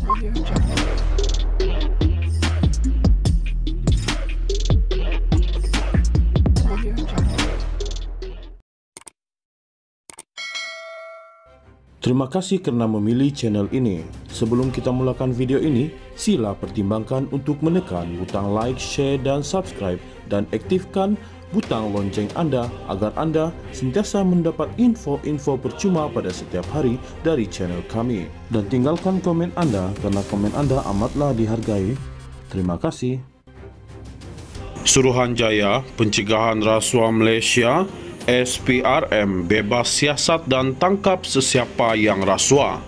Terima kasih kerana memilih channel ini. Sebelum kita mulakan video ini, sila pertimbangkan untuk menekan butang like, share dan subscribe dan aktifkan butang lonceng anda agar anda sentiasa mendapat info-info percuma pada setiap hari dari channel kami. Dan tinggalkan komen anda karena komen anda amatlah dihargai. Terima kasih. Suruhanjaya Pencegahan Rasuah Malaysia SPRM bebas siasat dan tangkap sesiapa yang rasuah.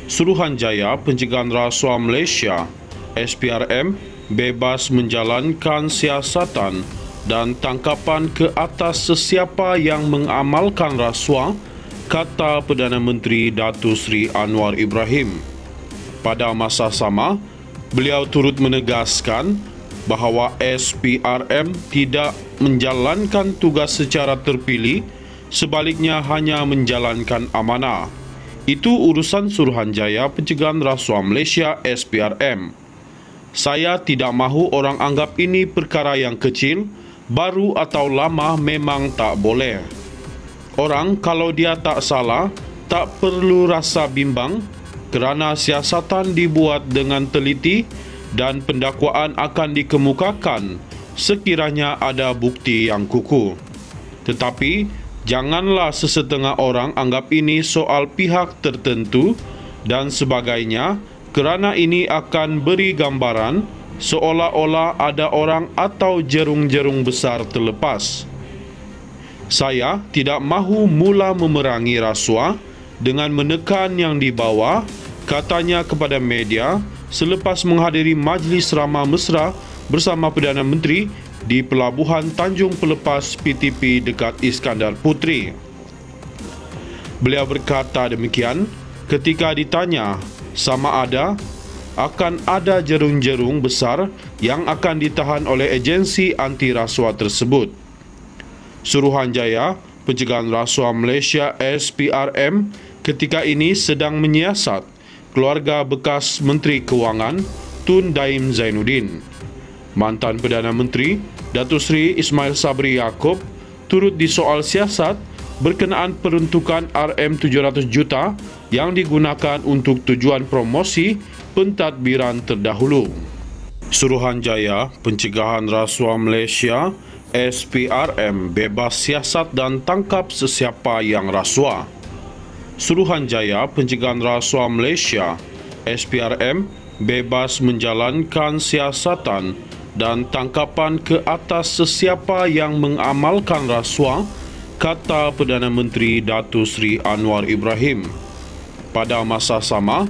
Suruhanjaya Pencegahan Rasuah Malaysia SPRM bebas menjalankan siasatan dan tangkapan ke atas sesiapa yang mengamalkan rasuah, kata Perdana Menteri Datuk Seri Anwar Ibrahim. Pada masa sama, beliau turut menegaskan bahawa SPRM tidak menjalankan tugas secara terpilih, sebaliknya hanya menjalankan amanah. Itu urusan Suruhanjaya Pencegahan Rasuah Malaysia SPRM. Saya tidak mahu orang anggap ini perkara yang kecil, baru atau lama memang tak boleh. Orang kalau dia tak salah, tak perlu rasa bimbang kerana siasatan dibuat dengan teliti dan pendakwaan akan dikemukakan sekiranya ada bukti yang kukuh. Tetapi, janganlah sesetengah orang anggap ini soal pihak tertentu dan sebagainya, kerana ini akan beri gambaran seolah-olah ada orang atau jerung-jerung besar terlepas. Saya tidak mahu mula memerangi rasuah dengan menekan yang di bawah, katanya kepada media selepas menghadiri majlis ramah mesra bersama Perdana Menteri di Pelabuhan Tanjung Pelepas PTP dekat Iskandar Puteri. Beliau berkata demikian ketika ditanya sama ada akan ada jerung-jerung besar yang akan ditahan oleh agensi anti rasuah tersebut. Suruhanjaya Pencegahan Rasuah Malaysia SPRM ketika ini sedang menyiasat keluarga bekas Menteri Kewangan Tun Daim Zainuddin. Mantan Perdana Menteri Datuk Seri Ismail Sabri Yaakob turut disoal siasat berkenaan peruntukan RM700 juta yang digunakan untuk tujuan promosi pentadbiran terdahulu. Suruhanjaya Pencegahan Rasuah Malaysia SPRM bebas siasat dan tangkap sesiapa yang rasuah. Suruhanjaya Pencegahan Rasuah Malaysia SPRM bebas menjalankan siasatan dan tangkapan ke atas sesiapa yang mengamalkan rasuah, kata Perdana Menteri Datuk Seri Anwar Ibrahim. Pada masa sama,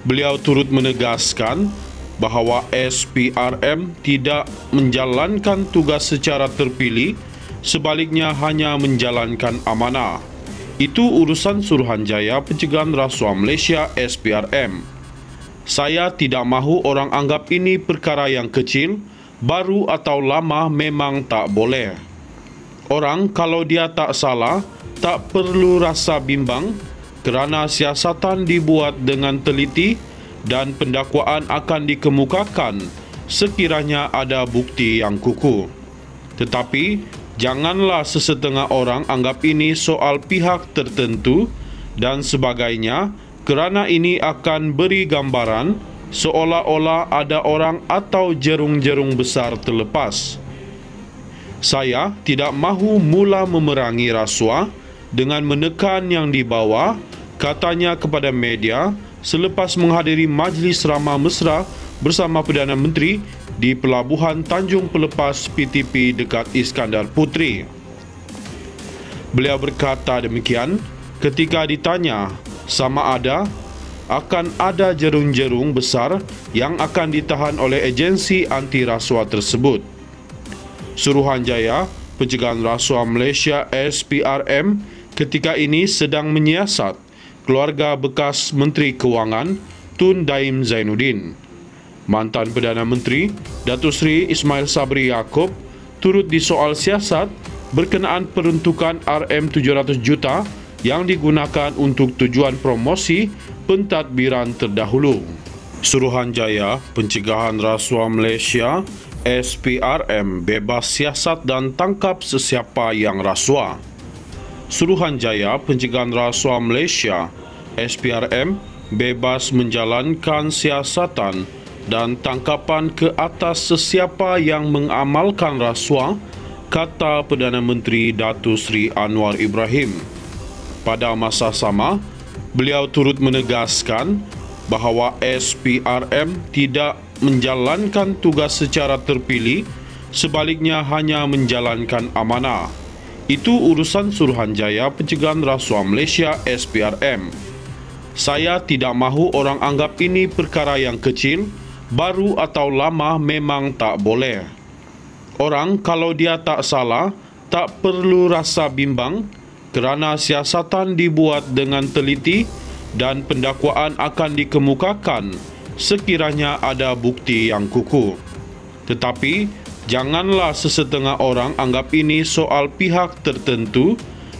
beliau turut menegaskan bahawa SPRM tidak menjalankan tugas secara terpilih, sebaliknya hanya menjalankan amanah. Itu urusan Suruhanjaya Pencegahan Rasuah Malaysia SPRM. Saya tidak mahu orang anggap ini perkara yang kecil, baru atau lama memang tak boleh. Orang kalau dia tak salah, tak perlu rasa bimbang kerana siasatan dibuat dengan teliti dan pendakwaan akan dikemukakan sekiranya ada bukti yang kukuh. Tetapi, janganlah sesetengah orang anggap ini soal pihak tertentu dan sebagainya, kerana ini akan beri gambaran seolah-olah ada orang atau jerung-jerung besar terlepas. Saya tidak mahu mula memerangi rasuah dengan menekan yang di bawah, katanya kepada media selepas menghadiri majlis ramah mesra bersama Perdana Menteri di Pelabuhan Tanjung Pelepas PTP dekat Iskandar Puteri. Beliau berkata demikian ketika ditanya sama ada akan ada jerung-jerung besar yang akan ditahan oleh agensi anti rasuah tersebut. Suruhanjaya Pencegahan Rasuah Malaysia SPRM ketika ini sedang menyiasat keluarga bekas Menteri Kewangan Tun Daim Zainuddin. Mantan Perdana Menteri Datuk Seri Ismail Sabri Yaakob turut disoal siasat berkenaan peruntukan RM700 juta yang digunakan untuk tujuan promosi pentadbiran terdahulu. Suruhanjaya Pencegahan Rasuah Malaysia SPRM bebas siasat dan tangkap sesiapa yang rasuah. Suruhanjaya Pencegahan Rasuah Malaysia SPRM bebas menjalankan siasatan dan tangkapan ke atas sesiapa yang mengamalkan rasuah, kata Perdana Menteri Datuk Seri Anwar Ibrahim. Pada masa sama, beliau turut menegaskan bahawa SPRM tidak menjalankan tugas secara terpilih, sebaliknya hanya menjalankan amanah. Itu urusan Suruhanjaya Pencegahan Rasuah Malaysia SPRM. Saya tidak mahu orang anggap ini perkara yang kecil, baru atau lama memang tak boleh. Orang kalau dia tak salah, tak perlu rasa bimbang kerana siasatan dibuat dengan teliti dan pendakwaan akan dikemukakan sekiranya ada bukti yang kukuh. Tetapi, janganlah sesetengah orang anggap ini soal pihak tertentu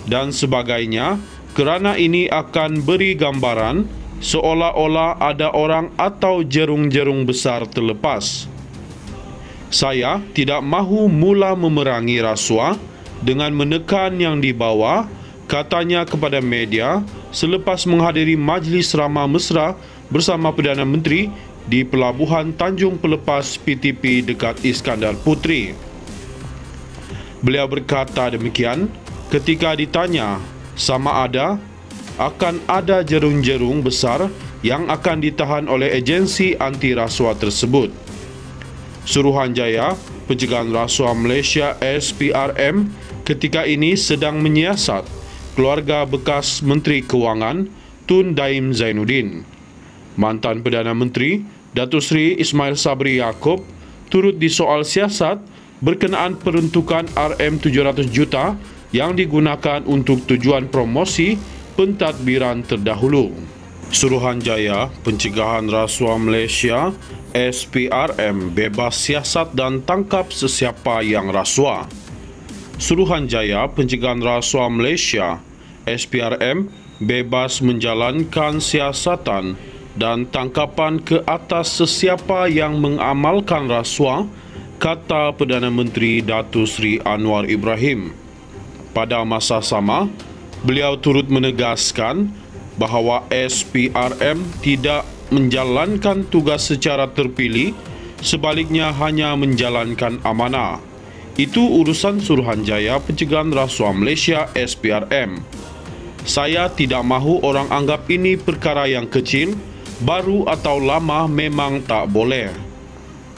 dan sebagainya, kerana ini akan beri gambaran seolah-olah ada orang atau jerung-jerung besar terlepas. Saya tidak mahu mula memerangi rasuah dengan menekan yang di bawah, katanya kepada media selepas menghadiri majlis ramah mesra bersama Perdana Menteri di Pelabuhan Tanjung Pelepas PTP dekat Iskandar Puteri. Beliau berkata demikian ketika ditanya sama ada akan ada jerung-jerung besar yang akan ditahan oleh agensi anti rasuah tersebut. Suruhanjaya Pencegahan Rasuah Malaysia SPRM ketika ini sedang menyiasat keluarga bekas Menteri Kewangan Tun Daim Zainuddin. Mantan Perdana Menteri Datuk Seri Ismail Sabri Yaakob turut disoal siasat berkenaan peruntukan RM700 juta yang digunakan untuk tujuan promosi pentadbiran terdahulu. Suruhanjaya Pencegahan Rasuah Malaysia SPRM bebas siasat dan tangkap sesiapa yang rasuah. Suruhanjaya Pencegahan Rasuah Malaysia SPRM bebas menjalankan siasatan dan tangkapan ke atas sesiapa yang mengamalkan rasuah, kata Perdana Menteri Datuk Seri Anwar Ibrahim. Pada masa sama, beliau turut menegaskan bahawa SPRM tidak menjalankan tugas secara terpilih, sebaliknya hanya menjalankan amanah. Itu urusan Suruhanjaya Pencegahan Rasuah Malaysia SPRM. Saya tidak mahu orang anggap ini perkara yang kecil, baru atau lama memang tak boleh.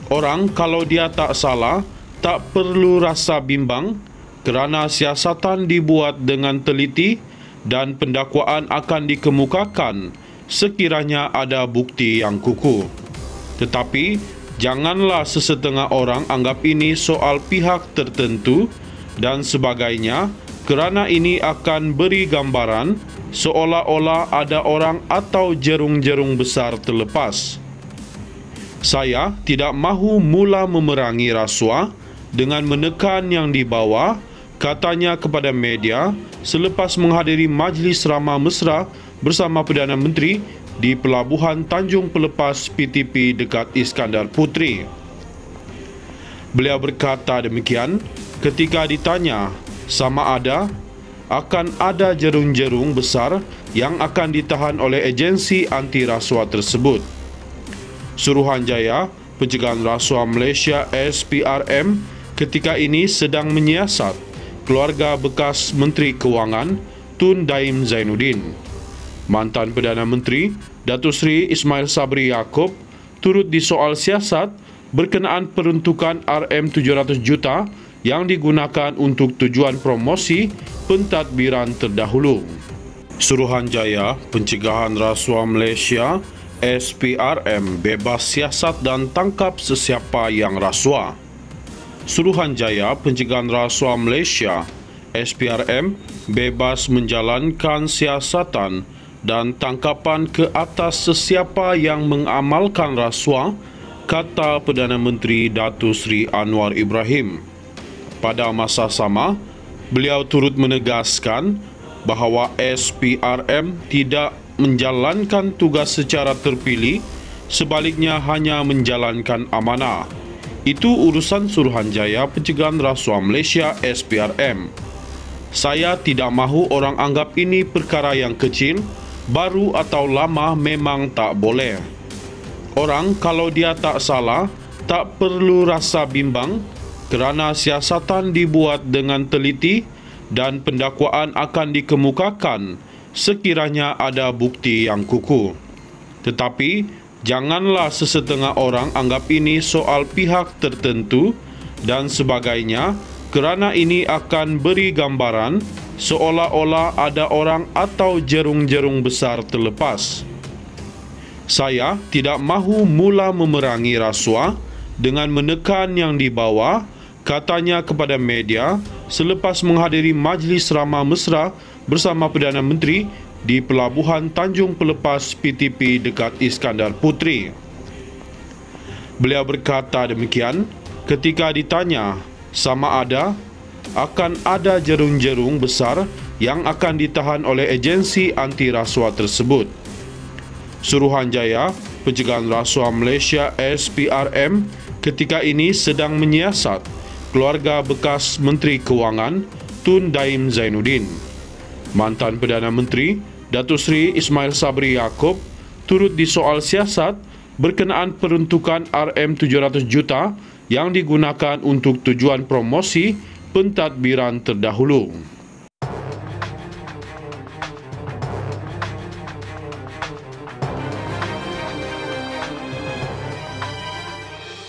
Orang kalau dia tak salah, tak perlu rasa bimbang kerana siasatan dibuat dengan teliti dan pendakwaan akan dikemukakan sekiranya ada bukti yang kukuh. Tetapi, janganlah sesetengah orang anggap ini soal pihak tertentu dan sebagainya, kerana ini akan beri gambaran seolah-olah ada orang atau jerung-jerung besar terlepas. Saya tidak mahu mula memerangi rasuah dengan menekan yang di bawah, katanya kepada media selepas menghadiri majlis ramah mesra bersama Perdana Menteri di Pelabuhan Tanjung Pelepas PTP dekat Iskandar Puteri. Beliau berkata demikian ketika ditanya sama ada akan ada jerung-jerung besar yang akan ditahan oleh agensi anti rasuah tersebut. Suruhanjaya Pencegahan Rasuah Malaysia SPRM ketika ini sedang menyiasat keluarga bekas Menteri Kewangan Tun Daim Zainuddin. Mantan Perdana Menteri Datuk Seri Ismail Sabri Yaakob turut disoal siasat berkenaan peruntukan RM700 juta yang digunakan untuk tujuan promosi pentadbiran terdahulu. Suruhanjaya Pencegahan Rasuah Malaysia SPRM bebas siasat dan tangkap sesiapa yang rasuah. Suruhanjaya Pencegahan Rasuah Malaysia SPRM bebas menjalankan siasatan dan tangkapan ke atas sesiapa yang mengamalkan rasuah, kata Perdana Menteri Datuk Seri Anwar Ibrahim. Pada masa sama, beliau turut menegaskan bahawa SPRM tidak menjalankan tugas secara terpilih, sebaliknya hanya menjalankan amanah. Itu urusan Suruhanjaya Pencegahan Rasuah Malaysia SPRM. Saya tidak mahu orang anggap ini perkara yang kecil, baru atau lama memang tak boleh. Orang kalau dia tak salah, tak perlu rasa bimbang kerana siasatan dibuat dengan teliti dan pendakwaan akan dikemukakan sekiranya ada bukti yang kukuh. Tetapi, janganlah sesetengah orang anggap ini soal pihak tertentu dan sebagainya kerana ini akan beri gambaran seolah-olah ada orang atau jerung-jerung besar terlepas. Saya tidak mahu mula memerangi rasuah dengan menekan yang dibawa, katanya kepada media selepas menghadiri majlis ramah mesra bersama Perdana Menteri di Pelabuhan Tanjung Pelepas PTP dekat Iskandar Puteri. Beliau berkata demikian ketika ditanya sama ada akan ada jerung-jerung besar yang akan ditahan oleh agensi anti rasuah tersebut. Suruhanjaya Pencegahan Rasuah Malaysia SPRM ketika ini sedang menyiasat keluarga bekas Menteri Kewangan Tun Daim Zainuddin. Mantan Perdana Menteri Datuk Seri Ismail Sabri Yaakob turut disoal siasat berkenaan peruntukan RM700 juta yang digunakan untuk tujuan promosi pentadbiran terdahulu.